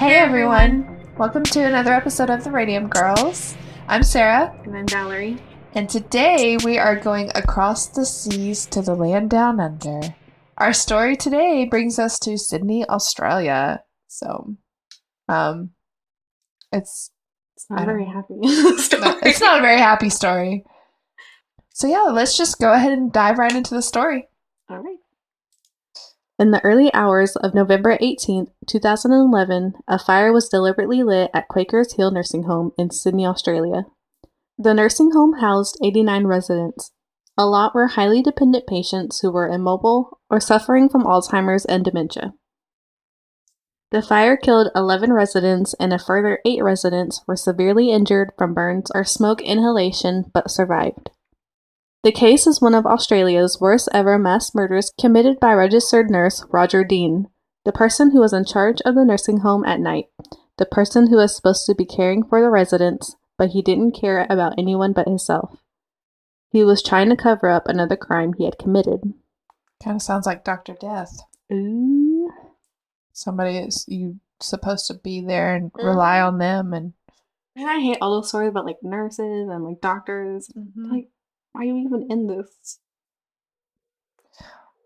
Hey everyone! Welcome to another episode of the Radium Girls. I'm Sarah. And I'm Valerie. And today we are going across the seas to the land down under. Our story today brings us to Sydney, Australia. So, it's not a very happy story. It's not a very happy story. So yeah, let's just go ahead and dive right into the story. All right. In the early hours of November 18th, 2011, a fire was deliberately lit at Quakers Hill Nursing Home in Sydney, Australia. The nursing home housed 89 residents. A lot were highly dependent patients who were immobile or suffering from Alzheimer's and dementia. The fire killed 11 residents and a further 8 residents were severely injured from burns or smoke inhalation but survived. The case is one of Australia's worst ever mass murders committed by registered nurse Roger Dean, the person who was in charge of the nursing home at night, the person who was supposed to be caring for the residents, but he didn't care about anyone but himself. He was trying to cover up another crime he had committed. Kind of sounds like Dr. Death. Ooh. Somebody is you supposed to be there and rely on them. And I hate all those stories about like nurses and like doctors. Mm-hmm. Like, why are you even in this?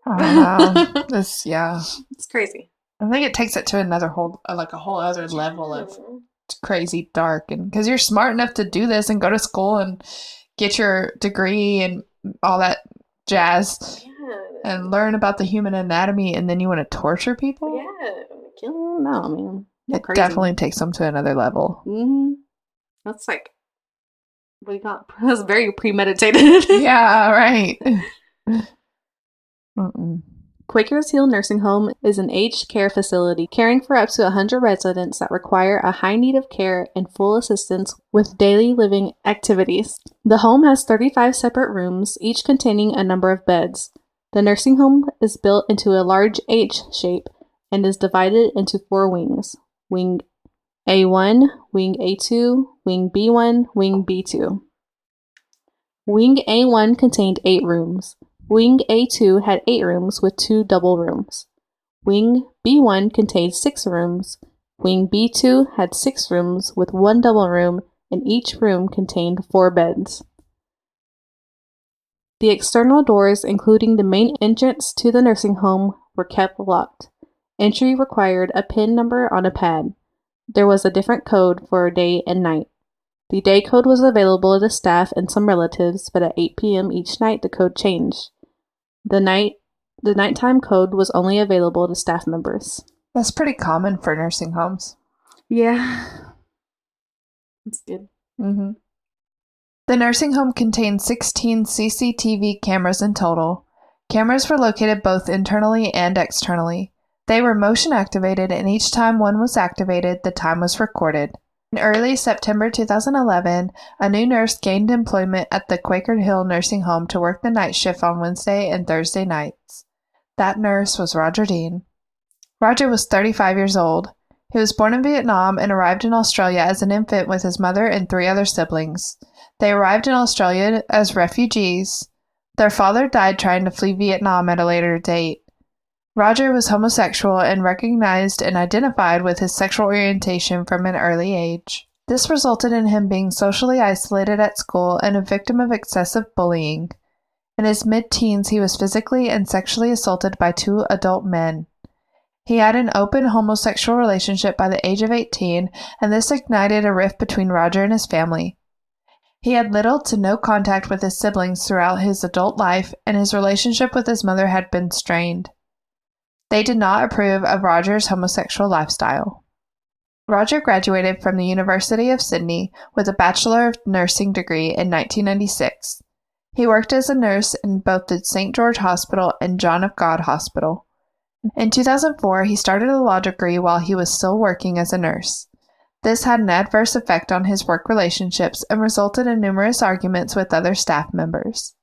I don't know. It's crazy. I think it takes it to a whole other level of crazy dark, and because you're smart enough to do this and go to school and get your degree and all that jazz and learn about the human anatomy, and then you want to torture people? Yeah. No, man. It definitely takes them to another level. Mm-hmm. That's like, what do you call it? That's very premeditated. Yeah, right. Quakers Hill Nursing Home is an aged care facility caring for up to 100 residents that require a high need of care and full assistance with daily living activities. The home has 35 separate rooms, each containing a number of beds. The nursing home is built into a large H shape and is divided into 4 wings. Wing A1, Wing A2, Wing B1, Wing B2. Wing A1 contained 8 rooms. Wing A2 had 8 rooms with 2 double rooms. Wing B1 contained 6 rooms. Wing B2 had 6 rooms with 1 double room, and each room contained 4 beds. The external doors, including the main entrance to the nursing home, were kept locked. Entry required a PIN number on a pad. There was a different code for day and night. The day code was available to staff and some relatives, but at 8 p.m. each night the code changed. The nighttime code was only available to staff members. That's pretty common for nursing homes. Yeah. That's good. Mm-hmm. The nursing home contained 16 CCTV cameras in total. Cameras were located both internally and externally. They were motion activated, and each time one was activated, the time was recorded. In early September 2011, a new nurse gained employment at the Quaker Hill Nursing Home to work the night shift on Wednesday and Thursday nights. That nurse was Roger Dean. Roger was 35 years old. He was born in Vietnam and arrived in Australia as an infant with his mother and 3 other siblings. They arrived in Australia as refugees. Their father died trying to flee Vietnam at a later date. Roger was homosexual and recognized and identified with his sexual orientation from an early age. This resulted in him being socially isolated at school and a victim of excessive bullying. In his mid-teens, he was physically and sexually assaulted by 2 adult men. He had an open homosexual relationship by the age of 18, and this ignited a rift between Roger and his family. He had little to no contact with his siblings throughout his adult life, and his relationship with his mother had been strained. They did not approve of Roger's homosexual lifestyle. Roger graduated from the University of Sydney with a Bachelor of Nursing degree in 1996. He worked as a nurse in both the St. George Hospital and John of God Hospital. In 2004, he started a law degree while he was still working as a nurse. This had an adverse effect on his work relationships and resulted in numerous arguments with other staff members.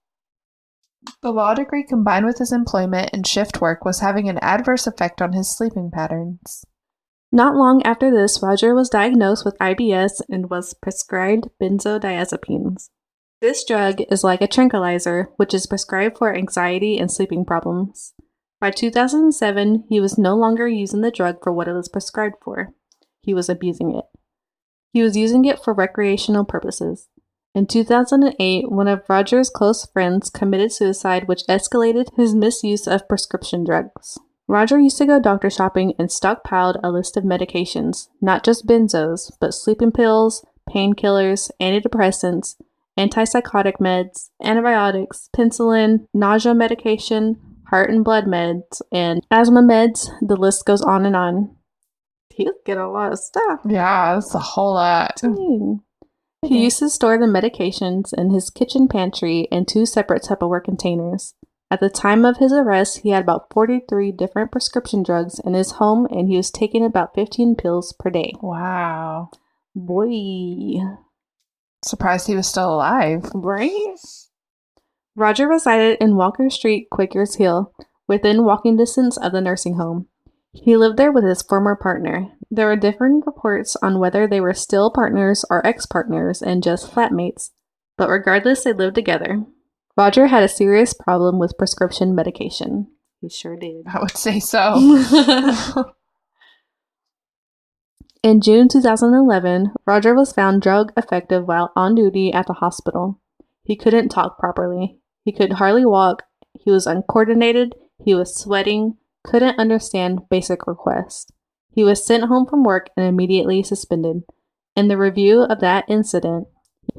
The law degree combined with his employment and shift work was having an adverse effect on his sleeping patterns. Not long after this, Roger was diagnosed with IBS and was prescribed benzodiazepines. This drug is like a tranquilizer, which is prescribed for anxiety and sleeping problems. By 2007, he was no longer using the drug for what it was prescribed for. he was abusing it. He was using it for recreational purposes. In 2008, one of Roger's close friends committed suicide, which escalated his misuse of prescription drugs. Roger used to go doctor shopping and stockpiled a list of medications, not just benzos, but sleeping pills, painkillers, antidepressants, antipsychotic meds, antibiotics, penicillin, nausea medication, heart and blood meds, and asthma meds. The list goes on and on. He was getting a lot of stuff. Yeah, that's a whole lot. He used to store the medications in his kitchen pantry in 2 separate Tupperware containers. At the time of his arrest, he had about 43 different prescription drugs in his home, and he was taking about 15 pills per day. Wow. Boy. Surprised he was still alive. Right? Roger resided in Walker Street, Quakers Hill, within walking distance of the nursing home. He lived there with his former partner. There were differing reports on whether they were still partners or ex-partners and just flatmates, but regardless, they lived together. Roger had a serious problem with prescription medication. He sure did. I would say so. In June 2011, Roger was found drug affected while on duty at the hospital. He couldn't talk properly. He could hardly walk. He was uncoordinated. He was sweating. Couldn't understand basic requests. He was sent home from work and immediately suspended. In the review of that incident,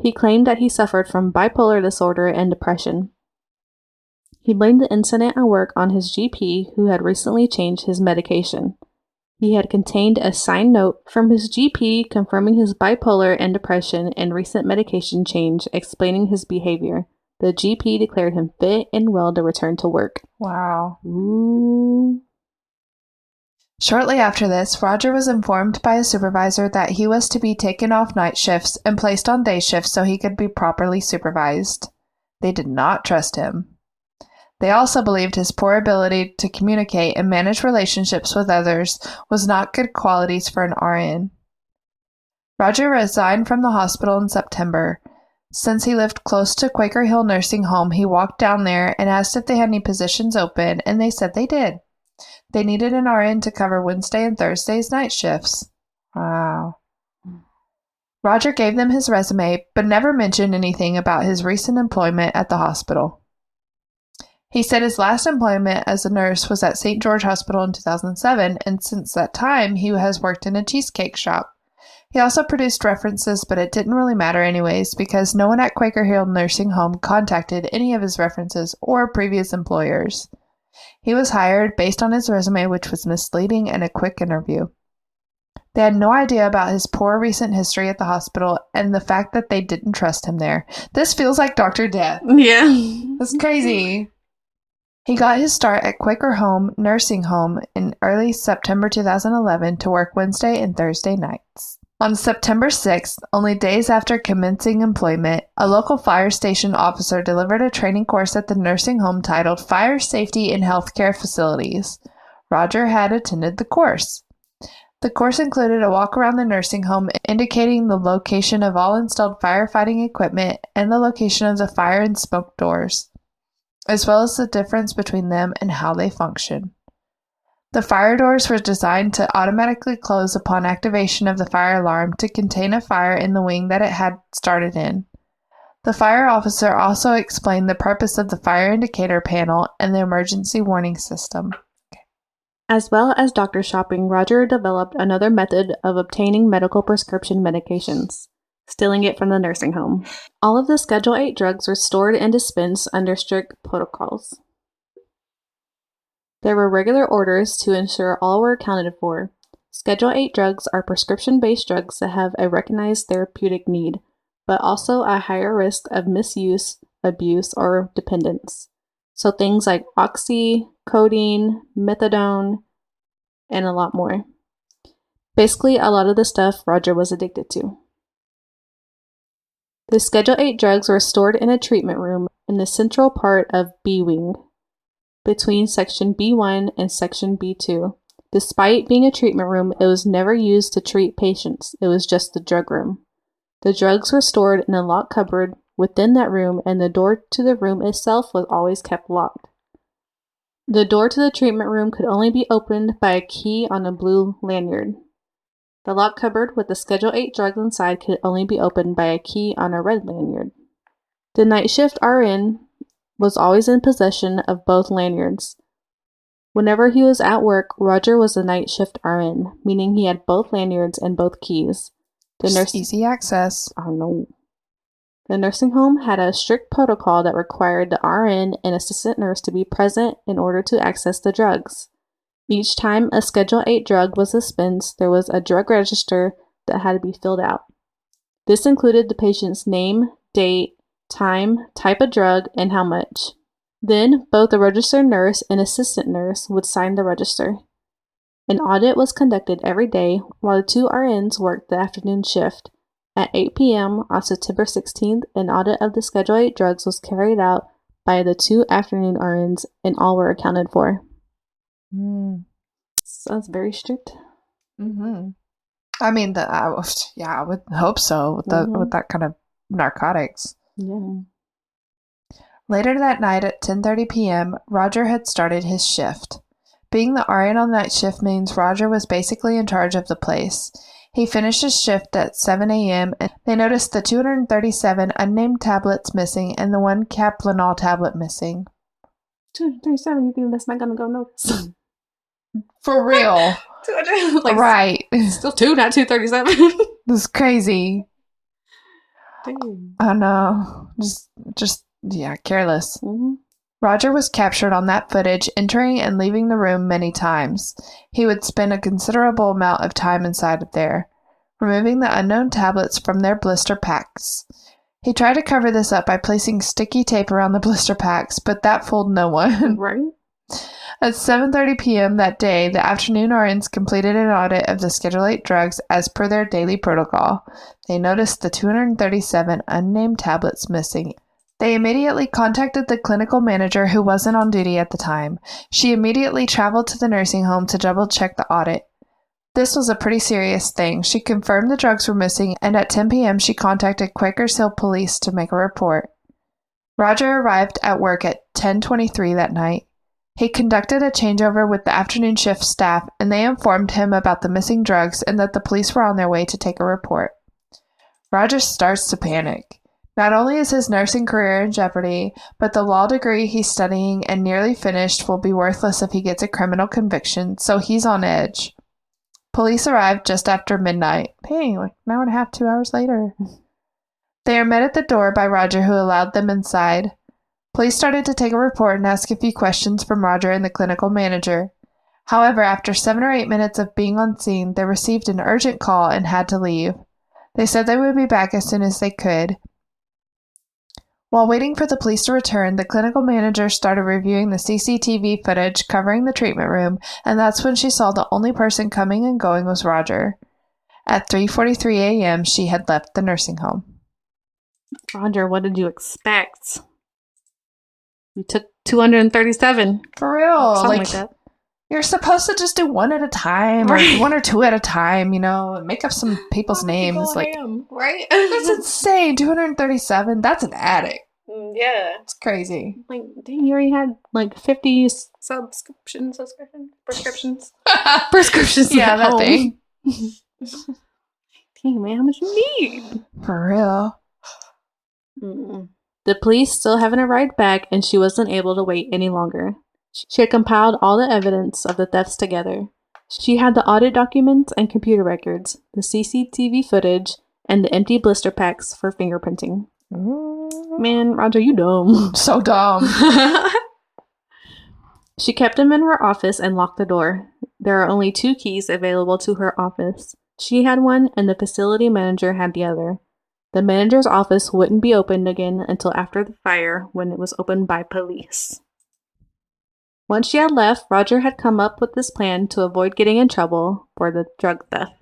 he claimed that he suffered from bipolar disorder and depression. He blamed the incident at work on his GP, who had recently changed his medication. He had contained a signed note from his GP confirming his bipolar and depression and recent medication change, explaining his behavior. The GP declared him fit and well to return to work. Wow. Ooh. Shortly after this, Roger was informed by a supervisor that he was to be taken off night shifts and placed on day shifts so he could be properly supervised. They did not trust him. They also believed his poor ability to communicate and manage relationships with others was not good qualities for an RN. Roger resigned from the hospital in September. Since he lived close to Quaker Hill Nursing Home, he walked down there and asked if they had any positions open, and they said they did. They needed an RN to cover Wednesday and Thursday's night shifts. Wow. Roger gave them his resume, but never mentioned anything about his recent employment at the hospital. He said his last employment as a nurse was at St. George Hospital in 2007, and since that time, he has worked in a cheesecake shop. He also produced references, but it didn't really matter anyways, because no one at Quaker Hill Nursing Home contacted any of his references or previous employers. He was hired based on his resume, which was misleading, and a quick interview. They had no idea about his poor recent history at the hospital and the fact that they didn't trust him there. This feels like Dr. Death. Yeah. That's crazy. He got his start at Quaker Home Nursing Home in early September 2011 to work Wednesday and Thursday nights. On September 6th, only days after commencing employment, a local fire station officer delivered a training course at the nursing home titled Fire Safety in Healthcare Facilities. Roger had attended the course. The course included a walk around the nursing home indicating the location of all installed firefighting equipment and the location of the fire and smoke doors, as well as the difference between them and how they function. The fire doors were designed to automatically close upon activation of the fire alarm to contain a fire in the wing that it had started in. The fire officer also explained the purpose of the fire indicator panel and the emergency warning system. As well as doctor shopping, Roger developed another method of obtaining medical prescription medications, stealing it from the nursing home. All of the Schedule 8 drugs were stored and dispensed under strict protocols. There were regular orders to ensure all were accounted for. Schedule 8 drugs are prescription-based drugs that have a recognized therapeutic need, but also a higher risk of misuse, abuse, or dependence. So things like oxy, codeine, methadone, and a lot more. Basically, a lot of the stuff Roger was addicted to. The Schedule 8 drugs were stored in a treatment room in the central part of B Wing, between Section B1 and Section B2. Despite being a treatment room, it was never used to treat patients. It was just the drug room. The drugs were stored in a locked cupboard within that room, and the door to the room itself was always kept locked. The door to the treatment room could only be opened by a key on a blue lanyard. The locked cupboard with the Schedule 8 drugs inside could only be opened by a key on a red lanyard. The night shift RN was always in possession of both lanyards. Whenever he was at work, Roger was the night shift RN, meaning he had both lanyards and both keys. Easy access. Oh no. The nursing home had a strict protocol that required the RN and assistant nurse to be present in order to access the drugs. Each time a Schedule 8 drug was dispensed, there was a drug register that had to be filled out. This included the patient's name, date, time, type of drug, and how much. Then, both the registered nurse and assistant nurse would sign the register. An audit was conducted every day while the two RNs worked the afternoon shift. At 8 p.m. on September 16th, an audit of the Schedule 8 drugs was carried out by the two afternoon RNs, and all were accounted for. So that's very strict. Mm-hmm. I mean, I would hope so with that kind of narcotics. Yeah. Later that night at 10:30 p.m., Roger had started his shift. Being the RN on night shift means Roger was basically in charge of the place. He finished his shift at 7 a.m. and they noticed the 237 unnamed tablets missing and the one Caplanol tablet missing. 237, you think that's not going to go notice? For real. Right. Still 2, not 237. This is crazy. Damn. I know. Careless. Mm-hmm. Roger was captured on that footage, entering and leaving the room many times. He would spend a considerable amount of time inside of there, removing the unknown tablets from their blister packs. He tried to cover this up by placing sticky tape around the blister packs, but that fooled no one. Right? At 7:30 p.m. that day, the afternoon RNs completed an audit of the Schedule 8 drugs as per their daily protocol. They noticed the 237 unnamed tablets missing. They immediately contacted the clinical manager who wasn't on duty at the time. She immediately traveled to the nursing home to double-check the audit. This was a pretty serious thing. She confirmed the drugs were missing, and at 10 p.m. she contacted Quakers Hill Police to make a report. Roger arrived at work at 10:23 that night. He conducted a changeover with the afternoon shift staff, and they informed him about the missing drugs and that the police were on their way to take a report. Roger starts to panic. Not only is his nursing career in jeopardy, but the law degree he's studying and nearly finished will be worthless if he gets a criminal conviction, so he's on edge. Police arrived just after midnight. Hey, like an hour and a half, 2 hours later. They are met at the door by Roger, who allowed them inside. Police started to take a report and ask a few questions from Roger and the clinical manager. However, after 7 or 8 minutes of being on scene, they received an urgent call and had to leave. They said they would be back as soon as they could. While waiting for the police to return, the clinical manager started reviewing the CCTV footage covering the treatment room, and that's when she saw the only person coming and going was Roger. At 3:43 a.m., she had left the nursing home. Roger, what did you expect? You took 237. For real. Something like that. You're supposed to just do one at a time, or one or two at a time, and make up some people's names. Right? That's insane. 237. That's an addict. Yeah. It's crazy. Like, dang, you already had 50 prescriptions. Prescriptions. Yeah, that home. thing. Dang, man, how much you need? For real. Mm-mm. The police still haven't arrived back, and she wasn't able to wait any longer. She had compiled all the evidence of the thefts together. She had the audit documents and computer records, the CCTV footage, and the empty blister packs for fingerprinting. Man, Roger, you dumb. So dumb. She kept them in her office and locked the door. There are only 2 keys available to her office. She had one, and the facility manager had the other. The manager's office wouldn't be opened again until after the fire, when it was opened by police. Once she had left, Roger had come up with this plan to avoid getting in trouble for the drug theft.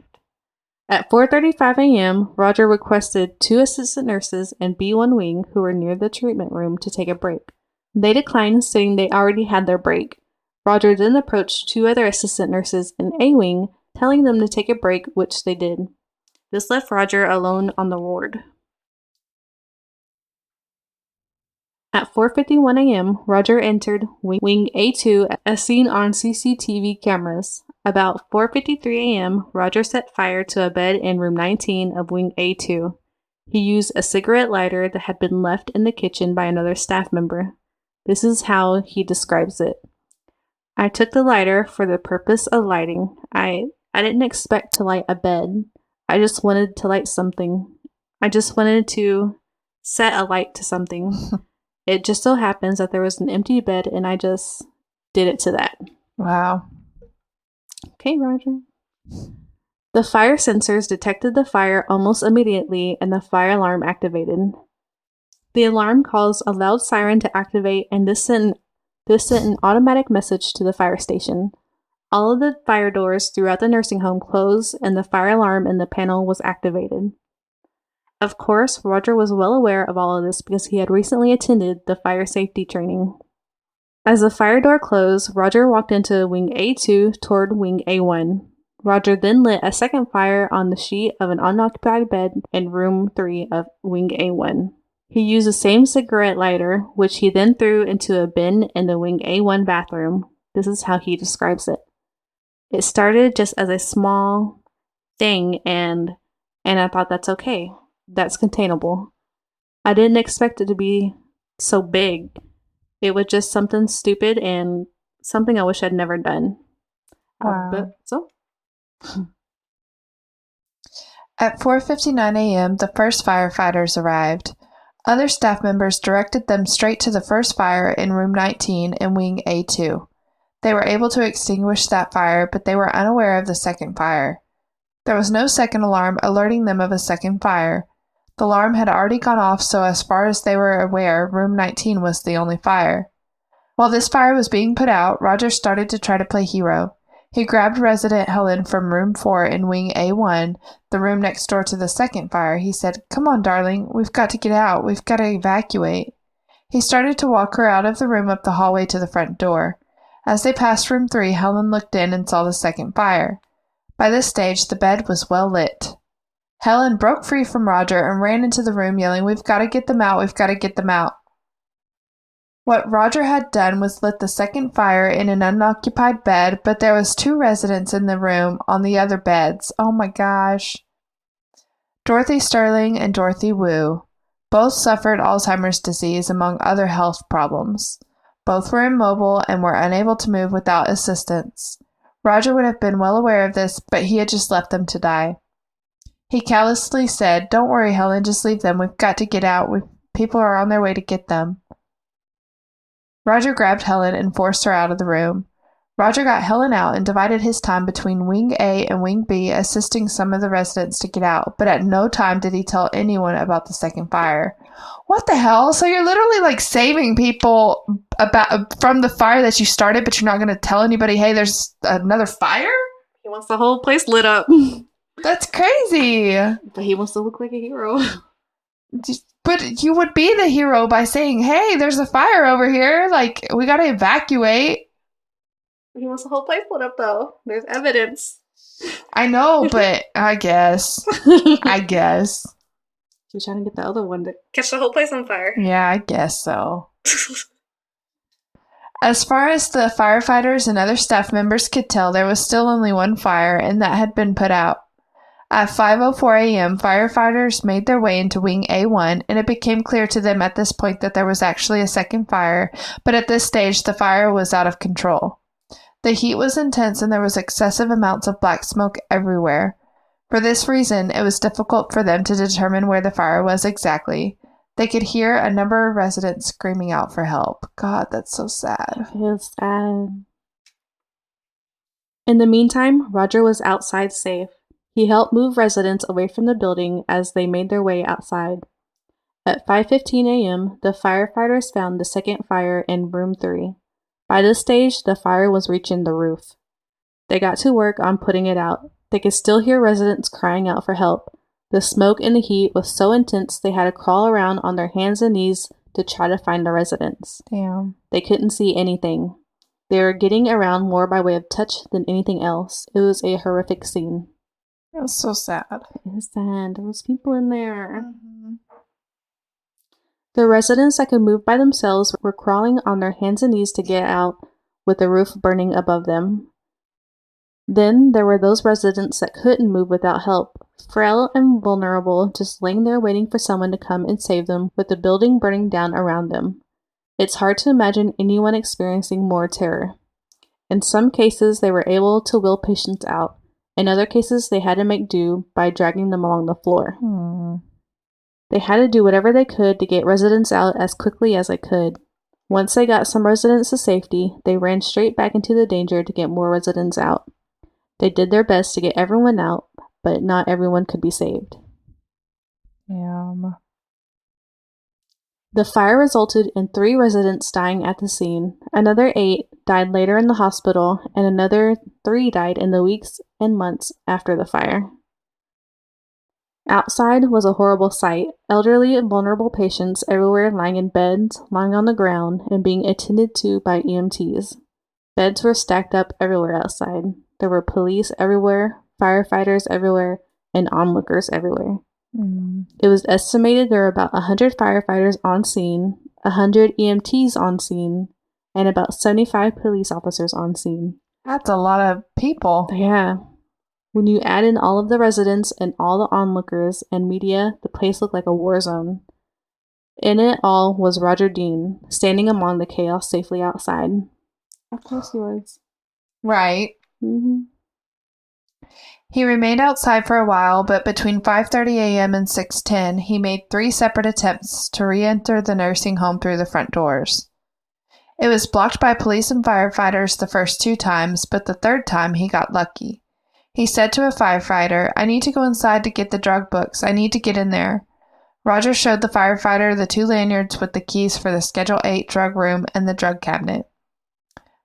At 4:35 a.m., Roger requested 2 assistant nurses in B1 wing who were near the treatment room to take a break. They declined, stating they already had their break. Roger then approached 2 other assistant nurses in A wing, telling them to take a break, which they did. This left Roger alone on the ward. At 4:51 a.m., Roger entered Wing A2 as seen on CCTV cameras. About 4:53 a.m., Roger set fire to a bed in room 19 of Wing A2. He used a cigarette lighter that had been left in the kitchen by another staff member. This is how he describes it. I took the lighter for the purpose of lighting. I didn't expect to light a bed. I just wanted to light something. I just wanted to set a light to something. It just so happens that there was an empty bed and I just did it to that. Wow. Okay, Roger. The fire sensors detected the fire almost immediately and the fire alarm activated. The alarm caused a loud siren to activate and this sent an automatic message to the fire station. All of the fire doors throughout the nursing home closed and the fire alarm in the panel was activated. Of course, Roger was well aware of all of this because he had recently attended the fire safety training. As the fire door closed, Roger walked into Wing A2 toward Wing A1. Roger then lit a second fire on the sheet of an unoccupied bed in room 3 of Wing A1. He used the same cigarette lighter, which he then threw into a bin in the Wing A1 bathroom. This is how he describes it. It started just as a small thing, and I thought that's okay. That's containable. I didn't expect it to be so big. It was just something stupid and something I wish I'd never done. Wow. So. At 4:59 a.m., the first firefighters arrived. Other staff members directed them straight to the first fire in room 19 in Wing A2. They were able to extinguish that fire, but they were unaware of the second fire. There was no second alarm alerting them of a second fire. The alarm had already gone off, so as far as they were aware, room 19 was the only fire. While this fire was being put out, Roger started to try to play hero. He grabbed resident Helen from room 4 in Wing A1, the room next door to the second fire. He said, "Come on, darling, we've got to get out. We've got to evacuate." He started to walk her out of the room up the hallway to the front door. As they passed room 3, Helen looked in and saw the second fire. By this stage, the bed was well lit. Helen broke free from Roger and ran into the room yelling, "We've got to get them out, we've got to get them out." What Roger had done was lit the second fire in an unoccupied bed, but there was 2 residents in the room on the other beds. Oh my gosh. Dorothy Sterling and Dorothy Wu. Both suffered Alzheimer's disease among other health problems. Both were immobile and were unable to move without assistance. Roger would have been well aware of this, but he had just left them to die. He callously said, "Don't worry, Helen, just leave them. We've got to get out. People are on their way to get them." Roger grabbed Helen and forced her out of the room. Roger got Helen out and divided his time between Wing A and Wing B, assisting some of the residents to get out, but at no time did he tell anyone about the second fire. What the hell? So you're literally like saving people from the fire that you started, but you're not going to tell anybody, "Hey, there's another fire"? He wants the whole place lit up. That's crazy. But he wants to look like a hero. But you would be the hero by saying, "Hey, there's a fire over here. Like, we got to evacuate." He wants the whole place lit up, though. There's evidence. I know, but I guess. He's trying to get the other one to catch the whole place on fire. Yeah, I guess so. As far as the firefighters and other staff members could tell, there was still only one fire, and that had been put out. At 5:04 a.m., firefighters made their way into Wing A1, and it became clear to them at this point that there was actually a second fire, but at this stage, the fire was out of control. The heat was intense, and there was excessive amounts of black smoke everywhere. For this reason, it was difficult for them to determine where the fire was exactly. They could hear a number of residents screaming out for help. God, that's so sad. It is sad. In the meantime, Roger was outside safe. He helped move residents away from the building as they made their way outside. At 5:15 a.m., the firefighters found the second fire in room 3. By this stage, the fire was reaching the roof. They got to work on putting it out. They could still hear residents crying out for help. The smoke and the heat was so intense they had to crawl around on their hands and knees to try to find the residents. Damn. They couldn't see anything. They were getting around more by way of touch than anything else. It was a horrific scene. It was so sad. It is sad. There was people in there. Mm-hmm. The residents that could move by themselves were crawling on their hands and knees to get out, with the roof burning above them. Then there were those residents that couldn't move without help, frail and vulnerable, just laying there waiting for someone to come and save them, with the building burning down around them. It's hard to imagine anyone experiencing more terror. In some cases, they were able to wheel patients out. In other cases, they had to make do by dragging them along the floor. They had to do whatever they could to get residents out as quickly as they could. Once they got some residents to safety, they ran straight back into the danger to get more residents out. They did their best to get everyone out, but not everyone could be saved. The fire resulted in 3 residents dying at the scene. Another 8 died later in the hospital, and another 3 died in the weeks and months after the fire. Outside was a horrible sight. Elderly and vulnerable patients everywhere lying in beds, lying on the ground, and being attended to by EMTs. Beds were stacked up everywhere outside. There were police everywhere, firefighters everywhere, and onlookers everywhere. It was estimated there were about 100 firefighters on scene, 100 EMTs on scene, and about 75 police officers on scene. That's a lot of people. Yeah. When you add in all of the residents and all the onlookers and media, the place looked like a war zone. In it all was Roger Dean, standing among the chaos safely outside. Of course he was. Right. Mm-hmm. He remained outside for a while, but between 5:30 a.m. and 6:10, he made 3 separate attempts to re-enter the nursing home through the front doors. It was blocked by police and firefighters the first 2 times, but the third time he got lucky. He said to a firefighter, "I need to go inside to get the drug books. I need to get in there." Roger showed the firefighter the 2 lanyards with the keys for the Schedule 8 drug room and the drug cabinet.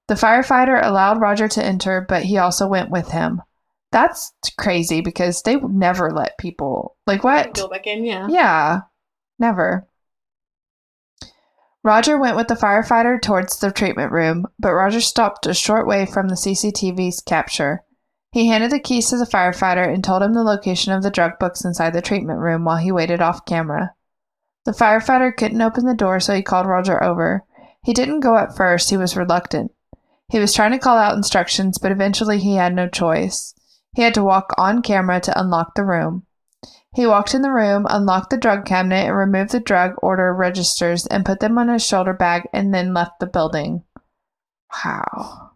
The firefighter allowed Roger to enter, but he also went with him. That's crazy because they would never let people... Like, what? Go back in, yeah. Yeah, never. Roger went with the firefighter towards the treatment room, but Roger stopped a short way from the CCTV's capture. He handed the keys to the firefighter and told him the location of the drug books inside the treatment room while he waited off camera. The firefighter couldn't open the door, so he called Roger over. He didn't go at first. He was reluctant. He was trying to call out instructions, but eventually he had no choice. He had to walk on camera to unlock the room. He walked in the room, unlocked the drug cabinet, and removed the drug order registers and put them on his shoulder bag and then left the building. Wow.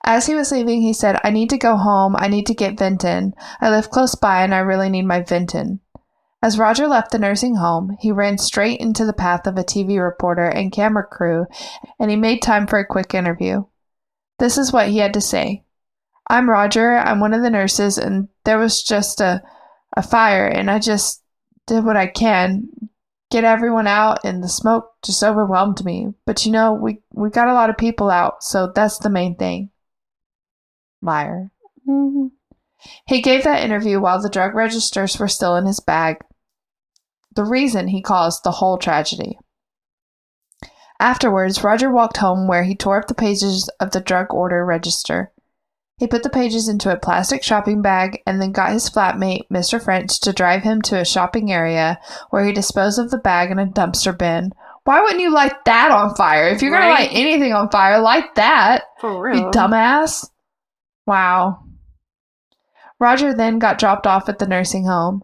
As he was leaving, he said, "I need to go home. I need to get Vinton. I live close by and I really need my Vinton." As Roger left the nursing home, he ran straight into the path of a TV reporter and camera crew, and he made time for a quick interview. This is what he had to say. "I'm Roger. I'm one of the nurses, and there was just a fire, and I just did what I can, get everyone out, and the smoke just overwhelmed me. But, we got a lot of people out, so that's the main thing." Liar. Mm-hmm. He gave that interview while the drug registers were still in his bag. The reason he caused the whole tragedy. Afterwards, Roger walked home where he tore up the pages of the drug order register. He put the pages into a plastic shopping bag and then got his flatmate, Mr. French, to drive him to a shopping area where he disposed of the bag in a dumpster bin. Why wouldn't you light that on fire? If you're going to light anything on fire, light that. For real. You dumbass. Wow. Roger then got dropped off at the nursing home.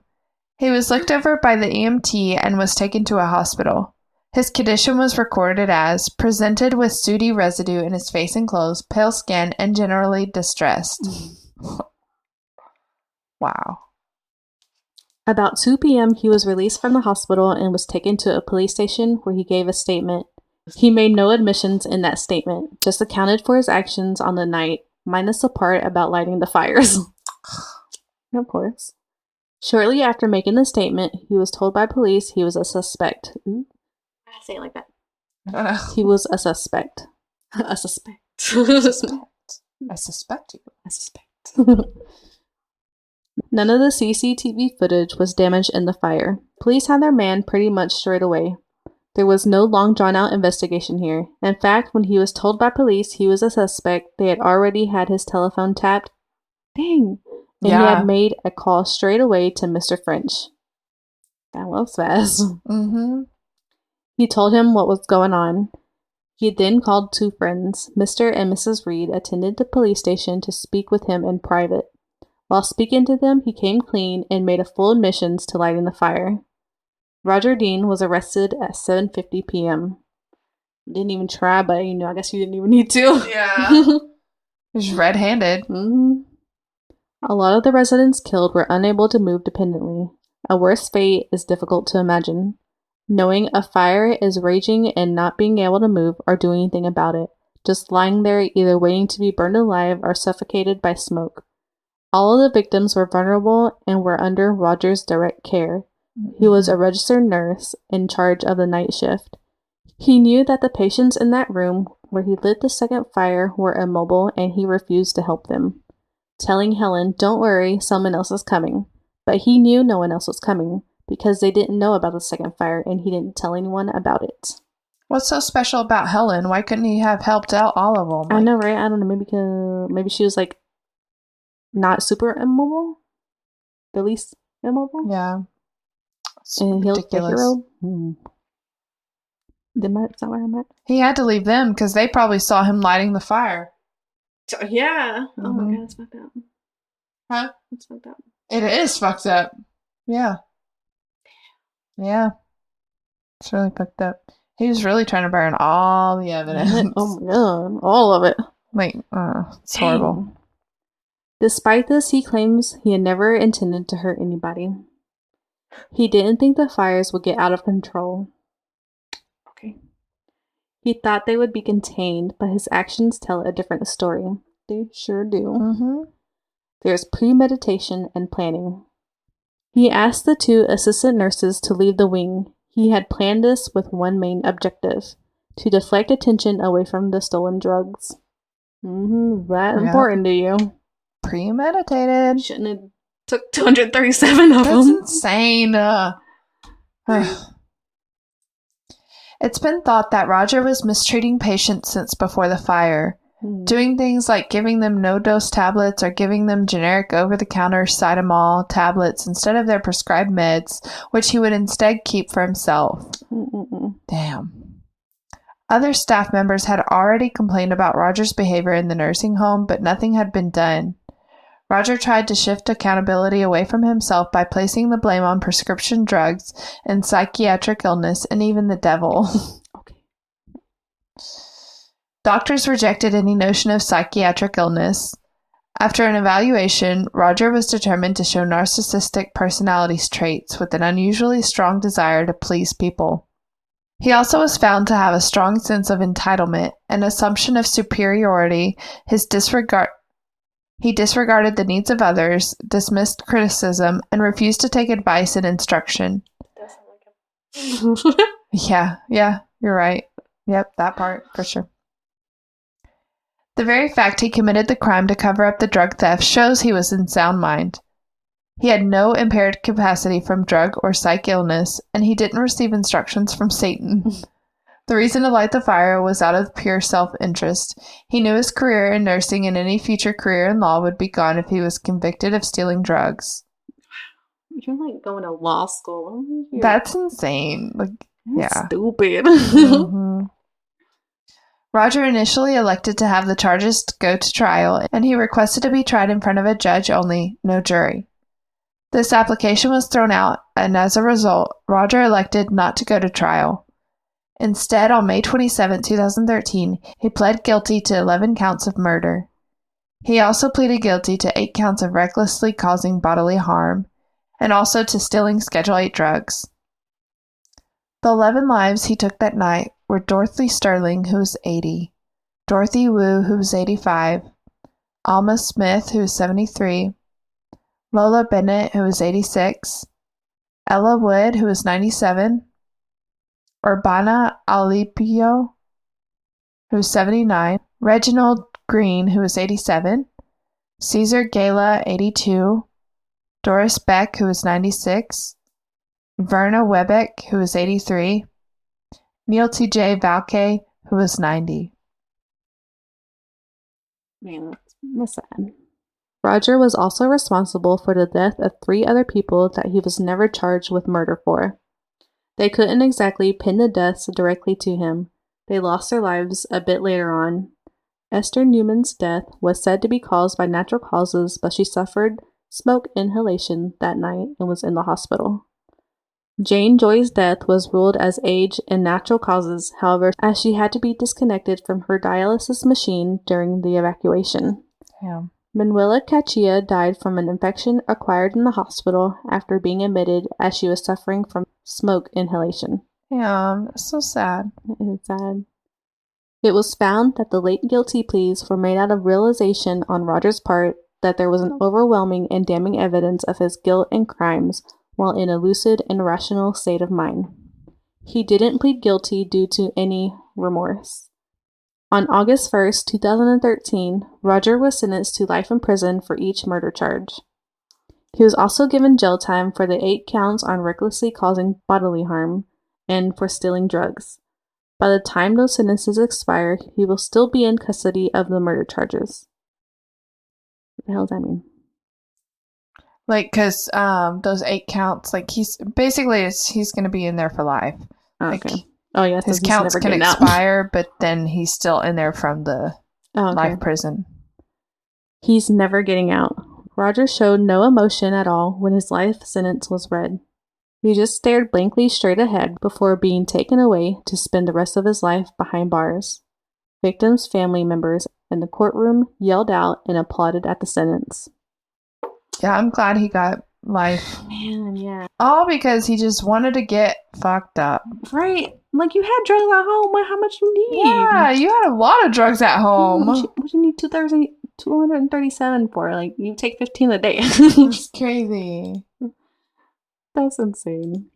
He was looked over by the EMT and was taken to a hospital. His condition was recorded as presented with sooty residue in his face and clothes, pale skin, and generally distressed. Wow. About 2 p.m., he was released from the hospital and was taken to a police station where he gave a statement. He made no admissions in that statement, just accounted for his actions on the night, minus the part about lighting the fires. Of course. Shortly after making the statement, he was told by police he was a suspect. Ooh. I say it like that. He was a suspect. A suspect. I suspect you. I suspect. None of the CCTV footage was damaged in the fire. Police had their man pretty much straight away. There was no long drawn-out investigation here. In fact, when he was told by police he was a suspect, they had already had his telephone tapped. Dang. And he had made a call straight away to Mr. French. That was fast. Mm-hmm. He told him what was going on. He then called two friends. Mr. and Mrs. Reed attended the police station to speak with him in private. While speaking to them, he came clean and made a full admissions to lighting the fire. Roger Dean was arrested at 7:50 p.m. Didn't even try, but I guess you didn't even need to. Yeah. He's red-handed. Mm-hmm. A lot of the residents killed were unable to move dependently. A worse fate is difficult to imagine. Knowing a fire is raging and not being able to move or do anything about it. Just lying there either waiting to be burned alive or suffocated by smoke. All of the victims were vulnerable and were under Roger's direct care. He was a registered nurse in charge of the night shift. He knew that the patients in that room where he lit the second fire were immobile and he refused to help them, telling Helen, "Don't worry, someone else is coming." But he knew no one else was coming because they didn't know about the second fire and he didn't tell anyone about it. What's so special about Helen? Why couldn't he have helped out all of them? I know, right? I don't know. Maybe she was like not super immobile, the least immobile. Yeah. It's and he'll the ridiculous. hero. That's not what I meant. He had to leave them because they probably saw him lighting the fire. Yeah. Mhm. Oh my god, it's fucked up. Huh? It's fucked up. It is fucked up. Yeah. Yeah. It's really fucked up. He was really trying to burn all the evidence. Oh my god, all of it. It's horrible. Despite this, he claims he had never intended to hurt anybody. He didn't think the fires would get out of control. Okay. He thought they would be contained, but his actions tell a different story. They sure do. Mm-hmm. There's premeditation and planning. He asked the two assistant nurses to leave the wing. He had planned this with one main objective: to deflect attention away from the stolen drugs. That important to you. Premeditated. You shouldn't have took 237 of them. That's insane. It's been thought that Roger was mistreating patients since before the fire, doing things like giving them no-dose tablets or giving them generic over-the-counter Cytomol tablets instead of their prescribed meds, which he would instead keep for himself. Damn. Other staff members had already complained about Roger's behavior in the nursing home, but nothing had been done. Roger tried to shift accountability away from himself by placing the blame on prescription drugs and psychiatric illness and even the devil. Okay. Doctors rejected any notion of psychiatric illness. After an evaluation, Roger was determined to show narcissistic personality traits with an unusually strong desire to please people. He also was found to have a strong sense of entitlement, an assumption of superiority, He disregarded the needs of others, dismissed criticism, and refused to take advice and instruction. Yeah, you're right. Yep, that part, for sure. The very fact he committed the crime to cover up the drug theft shows he was in sound mind. He had no impaired capacity from drug or psych illness, and he didn't receive instructions from Satan. The reason to light the fire was out of pure self-interest. He knew his career in nursing and any future career in law would be gone if he was convicted of stealing drugs. You're like going to law school. That's insane. That's stupid. Mm-hmm. Roger initially elected to have the charges go to trial, and he requested to be tried in front of a judge only, no jury. This application was thrown out, and as a result, Roger elected not to go to trial. Instead, on May 27, 2013, he pled guilty to 11 counts of murder. He also pleaded guilty to 8 counts of recklessly causing bodily harm, and also to stealing Schedule 8 drugs. The 11 lives he took that night were Dorothy Sterling, who was 80, Dorothy Wu, who was 85, Alma Smith, who was 73, Lola Bennett, who was 86, Ella Wood, who was 97, Urbana Alipio, who was 79, Reginald Green, who was 87, Caesar Gala, 82, Doris Beck, who was 96, Verna Webeck, who was 83, Neil T.J. Valke, who was 90. Man, that's sad. Roger was also responsible for the death of 3 other people that he was never charged with murder for. They couldn't exactly pin the deaths directly to him. They lost their lives a bit later on. Esther Newman's death was said to be caused by natural causes, but she suffered smoke inhalation that night and was in the hospital. Jane Joy's death was ruled as age and natural causes, however, as she had to be disconnected from her dialysis machine during the evacuation. Yeah. Manuela Cachia died from an infection acquired in the hospital after being admitted as she was suffering from smoke inhalation. Yeah, it's so sad. It's sad. It was found that the late guilty pleas were made out of realization on Roger's part that there was an overwhelming and damning evidence of his guilt and crimes while in a lucid and rational state of mind. He didn't plead guilty due to any remorse. On August 1st, 2013, Roger was sentenced to life in prison for each murder charge. He was also given jail time for the 8 counts on recklessly causing bodily harm and for stealing drugs. By the time those sentences expire, he will still be in custody of the murder charges. What the hell does that mean? Like, because those 8 counts, like, he's going to be in there for life. Okay. Like, Oh, yeah. his counts can expire, but then he's still in there from the life prison. He's never getting out. Roger showed no emotion at all when his life sentence was read. He just stared blankly straight ahead before being taken away to spend the rest of his life behind bars. Victims' family members in the courtroom yelled out and applauded at the sentence. Yeah, I'm glad he got life. Man, yeah. All because he just wanted to get fucked up. Right. Like, you had drugs at home. How much you need? Yeah, you had a lot of drugs at home. What you need 237 for? Like, you take 15 a day. It's crazy. That's insane.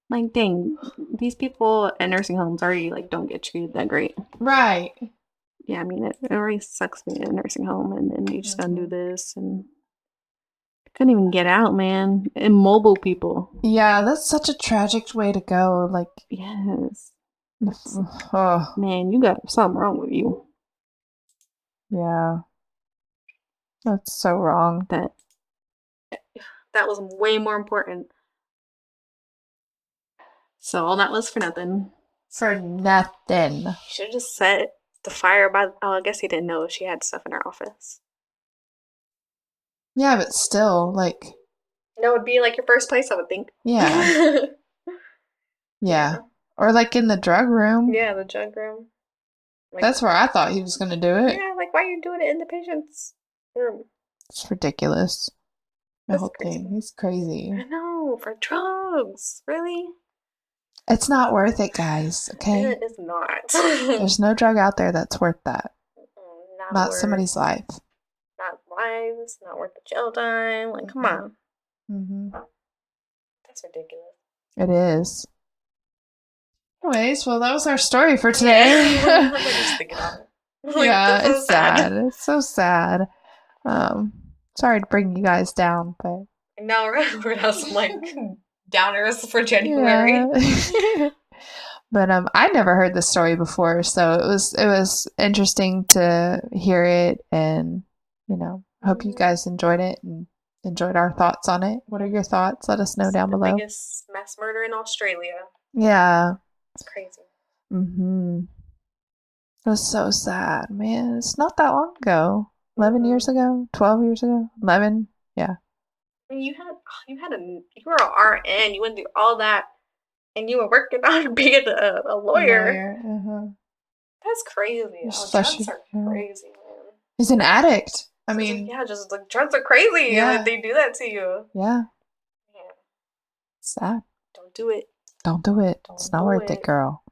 Like, dang, these people at nursing homes already, like, don't get treated that great. Right. Yeah, I mean, it already sucks being in a nursing home, and then you just gotta do this, and couldn't even get out, man. Immobile people. Yeah, that's such a tragic way to go. Like, yes. Oh. Man, you got something wrong with you. Yeah. That's so wrong. That was way more important. So all that was for nothing. For nothing. You should have just set the fire by... Oh, I guess he didn't know she had stuff in her office. Yeah, but still, like... No, it would be like your first place, I would think. Yeah. Yeah. Or like in the drug room. Yeah, the drug room. Like, that's where I thought he was going to do it. Yeah, like, why are you doing it in the patient's room? It's ridiculous. The whole thing. He's crazy. I know, for drugs. Really? It's not worth it, guys. Okay? It is not. There's no drug out there that's worth that. Not somebody's life. Not lives. Not worth the jail time. Like, come on. Mm-hmm. That's ridiculous. It is. Anyways, well, that was our story for today. Yeah, it's sad. It's so sad. Sorry to bring you guys down, but no, we're not some like downers for January. Yeah. But I never heard this story before, so it was interesting to hear it, and I hope you guys enjoyed it and enjoyed our thoughts on it. What are your thoughts? Let us know down below. The biggest mass murder in Australia. Yeah. It's crazy. Mm-hmm. It was so sad, man. It's not that long ago. 11 years ago? 12 years ago? 11? Yeah. I mean, you were an RN. You went through all that, and you were working on being a lawyer. Uh-huh. That's crazy. Drugs are crazy, man. He's an addict. I mean, yeah, just like drugs are crazy. Yeah, they do that to you. Yeah. Sad. Don't do it. Don't do it. It's not worth it, girl.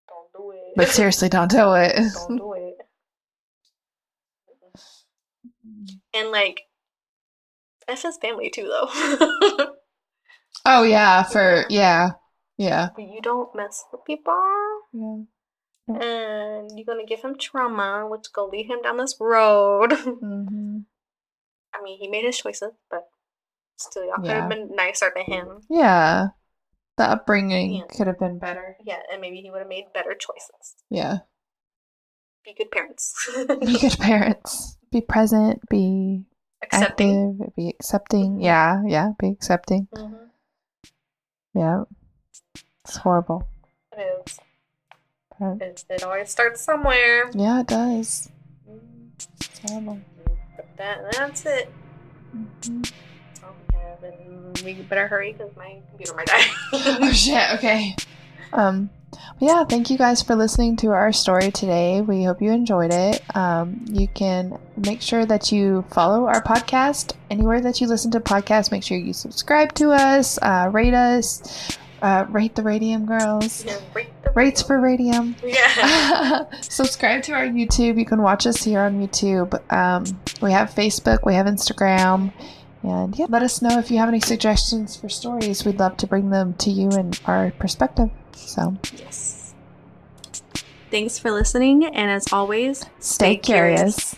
Don't do it. But seriously, don't do it. Don't do it. And like, F his family too, though. Oh yeah, yeah. But you don't mess with people. Yeah. And you're gonna give him trauma, which will lead him down this road. Mm-hmm. I mean, he made his choices, but still, y'all could have been nicer to him. Yeah. The upbringing could have been better. Yeah, and maybe he would have made better choices. Yeah. Be good parents. Be good parents. Be present. Be Accepting. active, be accepting. Yeah, be accepting. Yeah. It's horrible. It is. But it always starts somewhere. Yeah, it does. It's horrible. But that's it. That's all we have. And we better hurry because my computer might die. Oh, shit. Okay. Yeah, thank you guys for listening to our story today. We hope you enjoyed it. You can make sure that you follow our podcast anywhere that you listen to podcasts. Make sure you subscribe to us, rate us, rate the Radium Girls. Yeah, Rates for Radium. Yeah. Subscribe to our YouTube. You can watch us here on YouTube. We have Facebook. We have Instagram. And yeah, let us know if you have any suggestions for stories. We'd love to bring them to you in our perspective. So, yes. Thanks for listening, and as always, stay curious.